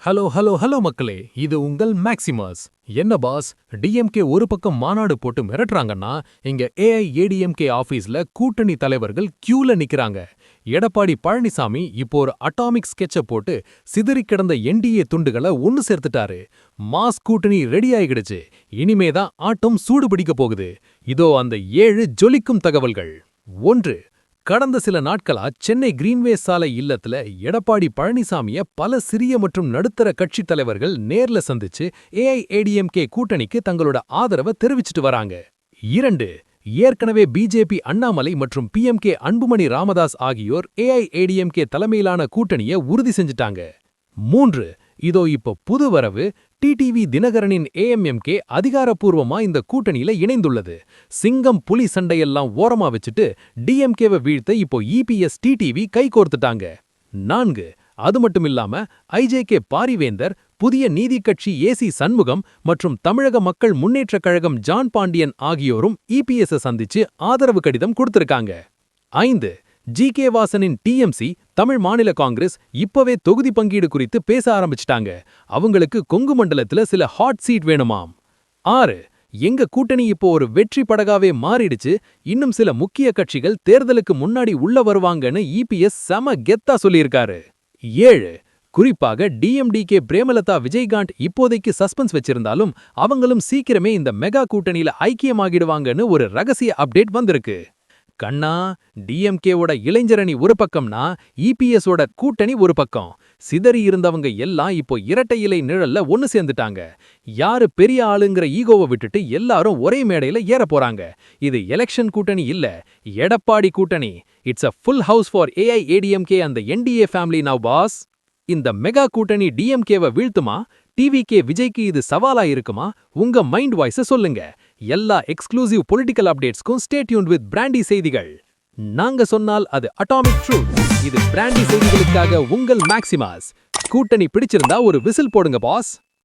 Hello hello hello மக்களே, இது உங்கள் மேக்சிமஸ். என்ன பாஸ், டிஎம்கே ஒரு பக்கம் மாநாடு போட்டு மிரட்டுறாங்கன்னா, இங்க ஏஐஏடிஎம்கே ஆபீஸ்ல கூட்டணி தலைவர்கள் கியூல நிக்கிறாங்க. எடப்பாடி பழனிசாமி இப்போ ஒரு அட்டாமிக் ஸ்கெட்ச போட்டு சிதறி கிடந்த என்டிஏ துண்டுகளை ஒன்னு சேர்த்துட்டாரு. மாஸ் கூட்டணி ரெடி ஆயிடுச்சு. இனிமேதான் ஆட்டம் சூடு பிடிக்க போகுது. இதோ அந்த 7 ஜொலிக்கும் தகவல்கள். 1. கடந்த சில நாட்களா சென்னை கிரீன்வே சாலை இல்லத்துல எடப்பாடி பழனிசாமிய பல சிறிய மற்றும் நடுத்தர கட்சித் தலைவர்கள் நேர்ல சந்திச்சு ஏஐஏடிஎம்கே கூட்டணிக்கு தங்களோட ஆதரவை தெரிவிச்சிட்டு வராங்க. 2. ஏற்கனவே பிஜேபி அண்ணாமலை மற்றும் பிஎம்கே அன்புமணி ராமதாஸ் ஆகியோர் ஏஐஏடிஎம்கே தலைமையிலான கூட்டணியை உறுதி செஞ்சுட்டாங்க. 3. இதோ இப்ப புது வரவு, டிடிவி தினகரனின் ஏஎம்எம்கே அதிகாரப்பூர்வமா இந்த கூட்டணியில இணைந்துள்ளது. சிங்கம் புலி சண்டையெல்லாம் ஓரமா வச்சுட்டு டிஎம்கேவை வீழ்த்த இப்போ இபிஎஸ் டிடிவி கை கோர்த்துட்டாங்க. 4. அது மட்டும் இல்லாம ஐஜேகே பாரிவேந்தர், புதிய நீதி கட்சி ஏசி சண்முகம் மற்றும் தமிழக மக்கள் முன்னேற்றக் கழகம் ஜான் பாண்டியன் ஆகியோரும் இபிஎஸ் சந்திச்சு ஆதரவு கடிதம் கொடுத்திருக்காங்க. 5. ஜி.கே. வாசனின் டிஎம்சி, தமிழ் மாநில காங்கிரஸ் இப்பவே தொகுதி பங்கீடு குறித்து பேச ஆரம்பிச்சிட்டாங்க. அவங்களுக்கு கொங்கு மண்டலத்துல சில ஹாட் சீட் வேணுமாம். 6. எங்க கூட்டணி இப்போ ஒரு வெற்றி படகாவே மாறிடுச்சு. இன்னும் சில முக்கிய கட்சிகள் தேர்தலுக்கு முன்னாடி உள்ள வருவாங்கன்னு இபிஎஸ் செம கெத்தா சொல்லியிருக்காரு. 7. குறிப்பாக டிஎம்டிகே பிரேமலதா விஜயகாந்த் இப்போதைக்கு சஸ்பென்ஸ் வச்சிருந்தாலும் அவங்களும் சீக்கிரமே இந்த மெகா கூட்டணியில ஐக்கியமாகிடுவாங்கன்னு ஒரு ரகசிய அப்டேட் வந்திருக்கு. கண்ணா, டிஎம்கேவோட இளைஞரணி ஒரு பக்கம்னா இபிஎஸோட கூட்டணி ஒரு பக்கம். சிதறி இருந்தவங்க எல்லாம் இப்போ இரட்டை இலை நிழல்ல ஒன்னு சேர்ந்துட்டாங்க. யாரு பெரிய ஆளுங்கிற ஈகோவை விட்டுட்டு எல்லாரும் ஒரே மேடையில ஏற போறாங்க. இது எலெக்ஷன் கூட்டணி இல்ல, எடப்பாடி கூட்டணி. It's a full house for AIADMK and the NDA family now boss. இந்த மெகா கூட்டணி டிஎம்கேவை வீழ்த்துமா? டிவிகே விஜய்க்கு இது சவாலா இருக்குமா? உங்க மைண்ட் வாய்ஸ சொல்லுங்க. எல்லா எக்ஸ்க்ளூசிவ் பொலிட்டிக்கல் அப்டேட்ஸ்க்கும் ஸ்டே டியூன்ட் வித் பிராண்டி செய்திகள். நாங்க சொன்னால் அது அட்டாமிக் ட்ரூத். இது பிராண்டி செய்திகளுக்காக உங்கள் மேக்சிமஸ். கூட்டணி பிடிச்சிருந்தா ஒரு விசில் போடுங்க பாஸ்.